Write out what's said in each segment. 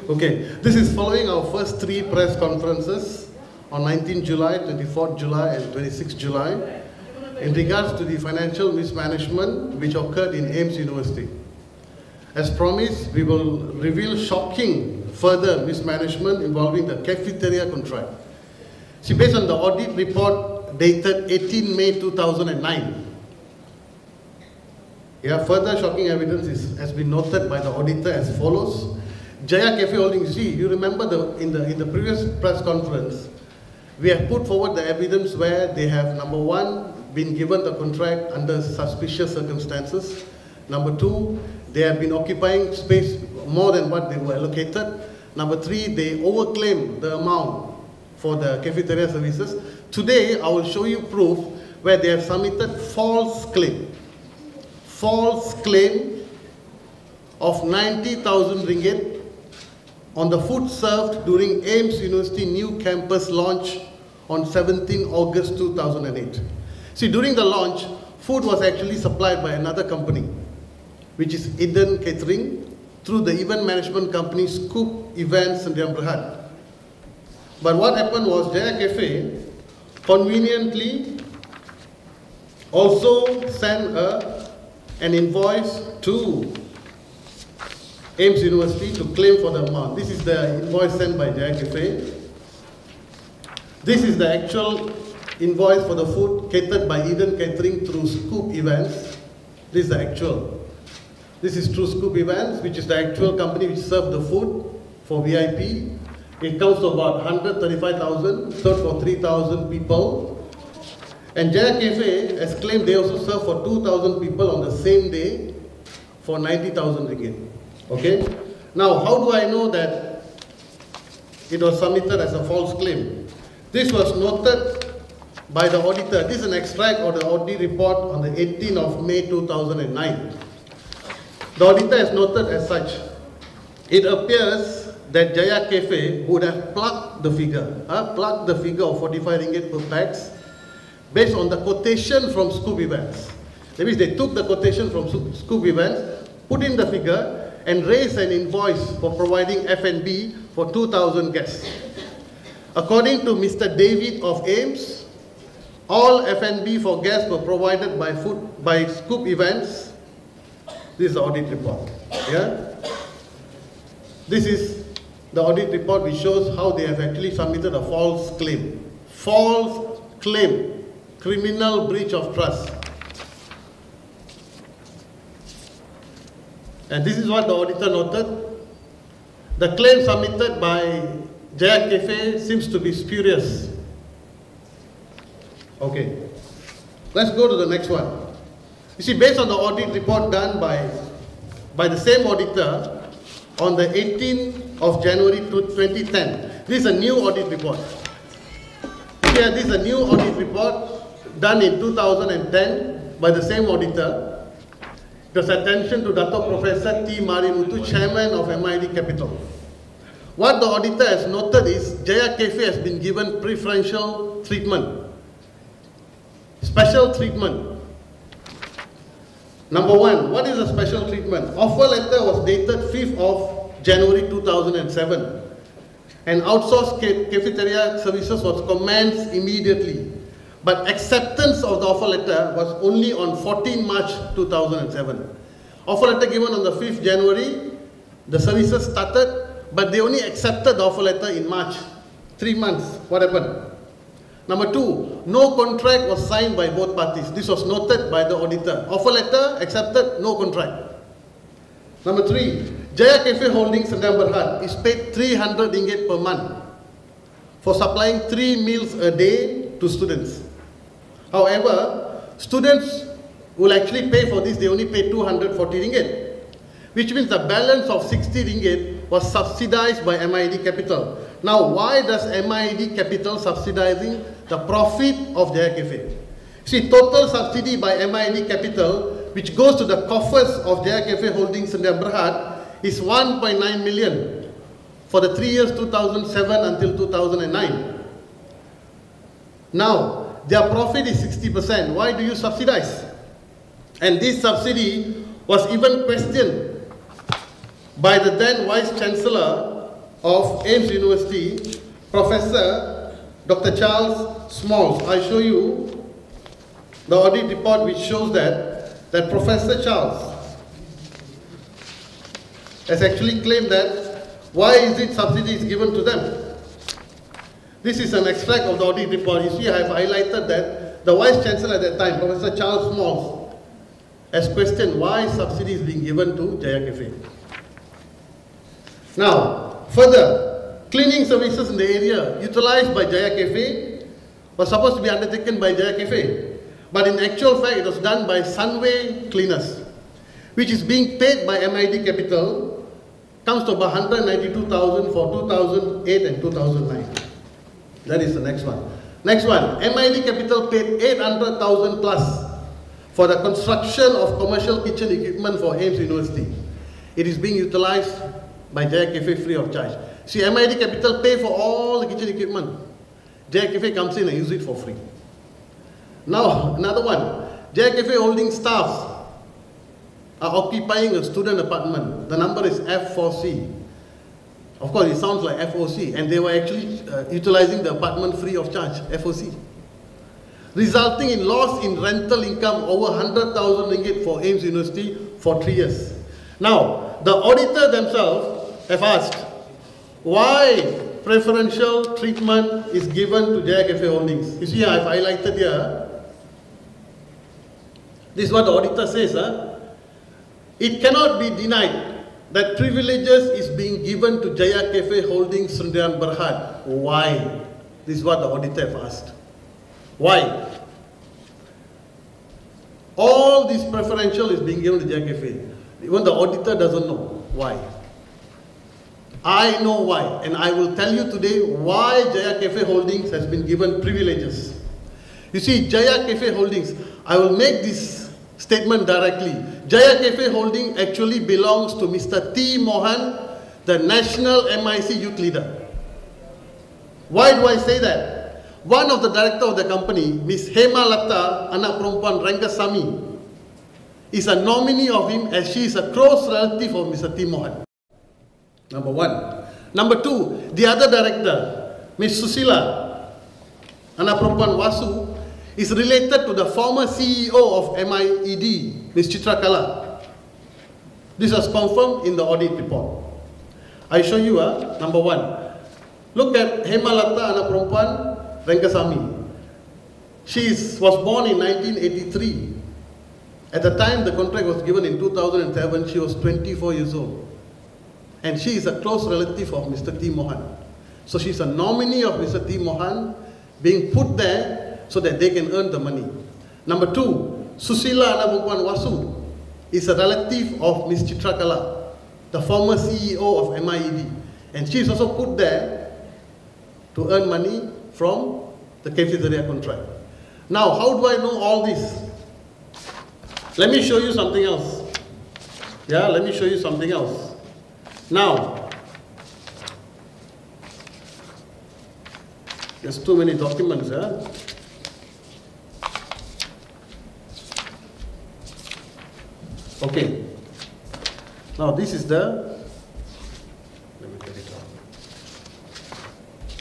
Okay, this is following our first three press conferences on 19 July, 24 July and 26 July in regards to the financial mismanagement which occurred in AIMS University. As promised, we will reveal shocking further mismanagement involving the cafeteria contract. See, based on the audit report dated 18 May 2009, further shocking evidence has been noted by the auditor as follows. Jaya Cafe Holdings, you remember in the previous press conference, we have put forward the evidence where they have, number one, been given the contract under suspicious circumstances. Number two, they have been occupying space more than what they were allocated. Number three, they overclaimed the amount for the cafeteria services. Today, I will show you proof where they have submitted false claim of 90,000 ringgit on the food served during AIMS University new campus launch on 17 August 2008. See, during the launch, food was actually supplied by another company, which is Eden Catering, through the event management company Scoop Events and Berhad. But what happened was Jaya Cafe conveniently also sent an invoice to AIMS University to claim for the amount. This is the invoice sent by Jaya Cafe. This is the actual invoice for the food catered by Eden Catering through Scoop Events. This is the actual. This is through Scoop Events, which is the actual company which served the food for VIP. It comes to about 135,000, served for 3,000 people. And Jaya Cafe has claimed they also served for 2,000 people on the same day for 90,000 ringgit. Okay? Now, how do I know that it was submitted as a false claim? This was noted by the auditor. This is an extract of the audit report on the 18th of May 2009. The auditor has noted as such, it appears that Jaya Cafe would have plugged the figure of 45 ringgit per pax based on the quotation from Scoop Events. That means they took the quotation from Scoop Events, put in the figure, and raised an invoice for providing F&B for 2,000 guests. According to Mr. David of AIMS, all F&B for guests were provided by Scoop Events. This is the audit report. This is the audit report which shows how they have actually submitted a false claim. False claim, criminal breach of trust. And this is what the auditor noted. The claim submitted by Jaya Cafe seems to be spurious. Okay, let's go to the next one. You see, based on the audit report done by the same auditor on the 18th of January 2010, this is a new audit report. Here, this is a new audit report done in 2010 by the same auditor. It was attention to Dato Professor T. Marimutu, Chairman of MID Capital. What the auditor has noted is Jaya Cafe has been given preferential treatment, special treatment. Number one, what is a special treatment? Offer letter was dated 5th of January 2007. And outsourced cafeteria services was commenced immediately. But acceptance of the offer letter was only on 14 March 2007. Offer letter given on the 5th January, the services started, but they only accepted the offer letter in March. 3 months, what happened? Number two, no contract was signed by both parties. This was noted by the auditor. Offer letter accepted, no contract. Number three, Jaya Cafe Holdings Berhad is paid 300 ringgit per month for supplying 3 meals a day to students. However, students will actually pay for this, they only pay 240 ringgit, which means the balance of 60 ringgit was subsidized by MID Capital. Now, why does MID Capital subsidizing the profit of Jaya Cafe? See, total subsidy by MID Capital, which goes to the coffers of Jaya Cafe Holdings Berhad, is 1.9 million for the 3 years 2007 until 2009. Now, their profit is 60%. Why do you subsidize? And this subsidy was even questioned by the then Vice Chancellor of Ames University, Professor Dr. Charles Smalls. I show you the audit report which shows that Professor Charles has actually claimed that why is it subsidies given to them? This is an extract of the audit report. You see, I have highlighted that the Vice Chancellor at that time, Professor Charles Smalls, has questioned why subsidy is being given to Jaya Cafe. Now, further, cleaning services in the area utilized by Jaya Cafe was supposed to be undertaken by Jaya Cafe, but in actual fact it was done by Sunway Cleaners, which is being paid by MID Capital, comes to about 192,000 for 2008 and 2009. That is the next one. Next one, MID Capital paid 800,000 plus for the construction of commercial kitchen equipment for Ames University. It is being utilized by Jaya Cafe free of charge. See, MID Capital pay for all the kitchen equipment. Jaya Cafe comes in and use it for free. Now, another one. Jaya Cafe holding staffs are occupying a student apartment. The number is F4C. Of course, it sounds like FOC, and they were actually utilizing the apartment free of charge, FOC, resulting in loss in rental income over 100,000 ringgit for Ames University for 3 years. Now, the auditor themselves have asked why preferential treatment is given to Jaya Cafe Holdings. You see, I've highlighted here. This is what the auditor says. It cannot be denied that privileges is being given to Jaya Cafe Holdings Sdn Bhd. Why? This is what the auditor have asked. Why? All this preferential is being given to Jaya Cafe. Even the auditor doesn't know why. I know why, and I will tell you today why Jaya Cafe Holdings has been given privileges. You see, Jaya Cafe Holdings, I will make this statement directly. Jaya Cafe Holding actually belongs to Mr. T. Mohan, the National MIC Youth Leader. Why do I say that? One of the director of the company, Ms. Hema Lata, anak perempuan Rangasamy, is a nominee of him as she is a close relative of Mr. T. Mohan. Number one. Number two, the other director, Ms. Susila, anak perempuan Wasu, is related to the former CEO of MIED, Ms. Chitra Kala. This was confirmed in the audit report. I show you, number one. Look at Hema Lata, anak perempuan Rangasamy. She was born in 1983. At the time the contract was given in 2007, she was 24 years old. And she is a close relative of Mr. T. Mohan. So she's a nominee of Mr. T. Mohan being put there so that they can earn the money. Number two, Susila anak perempuan Wasu is a relative of Ms. Chitra Kala, the former CEO of MIED. And she is also put there to earn money from the cafeteria contract. Now, how do I know all this? Let me show you something else. Yeah, let me show you something else. Now, there's too many documents, Okay. Now this is the, let me get it out.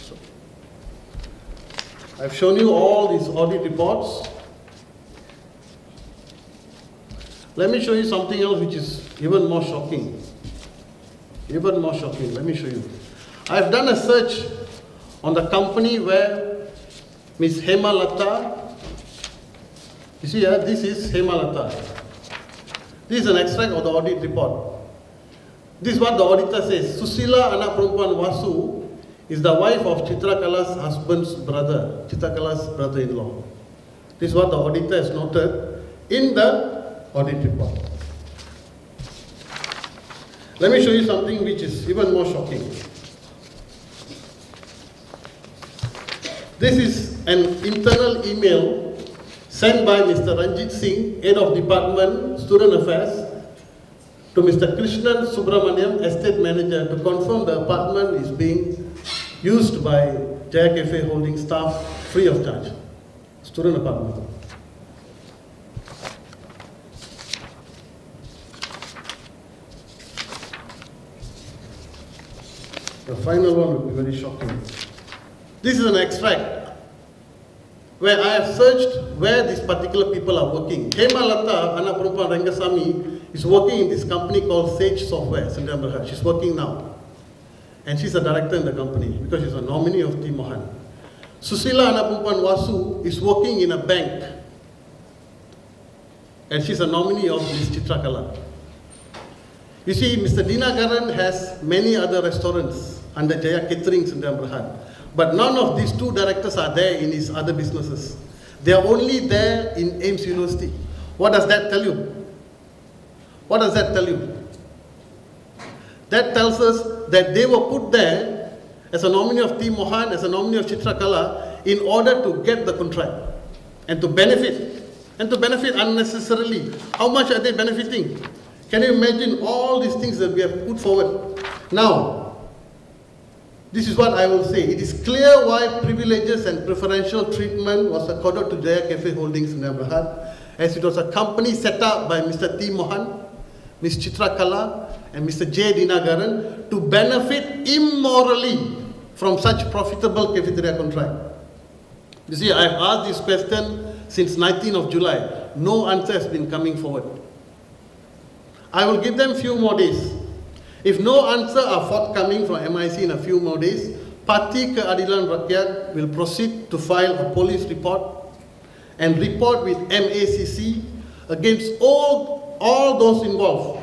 So, I've shown you all these audit reports. Let me show you something else which is even more shocking. Even more shocking. Let me show you. I've done a search on the company where Ms. Hema Lata, you see here, this is Hema Lata. This is an extract of the audit report. This is what the auditor says. Susila anak perempuan Wasu is the wife of Chitra Kala's husband's brother, Chitra Kala's brother-in-law. This is what the auditor has noted in the audit report. Let me show you something which is even more shocking. This is an internal email sent by Mr. Ranjit Singh, Head of Department, Student Affairs, to Mr. Krishnan Subramaniam, Estate Manager, to confirm the apartment is being used by Jaya Cafe Holding staff free of charge. Student apartment. The final one will be very shocking. This is an extract where I have searched where these particular people are working. Hemalata, anak perempuan Rangasamy, is working in this company called Sage Software, Sindhamberhat. She's working now. And she's a director in the company because she's a nominee of T. Mohan. Susila, anak perempuan Wasu, is working in a bank. And she's a nominee of Ms. Chitra Kala. You see, Mr. Dinagaran has many other restaurants under Jaya Catering in Sindhamberhat. But none of these two directors are there in his other businesses. They are only there in Ames University. What does that tell you? What does that tell you? That tells us that they were put there as a nominee of T. Mohan, as a nominee of Chitra Kala, in order to get the contract and to benefit. And to benefit unnecessarily. How much are they benefiting? Can you imagine all these things that we have put forward? Now, this is what I will say. It is clear why privileges and preferential treatment was accorded to Jaya Cafe Holdings in Sindhamberhat, as it was a company set up by Mr. T. Mohan, Ms. Chitra Kala, and Mr. J. Dinagaran to benefit immorally from such profitable cafeteria contract. You see, I have asked this question since 19th of July. No answer has been coming forward. I will give them few more days. If no answer are forthcoming from MIC in a few more days, Parti Keadilan Rakyat will proceed to file a police report and report with MACC against all those involved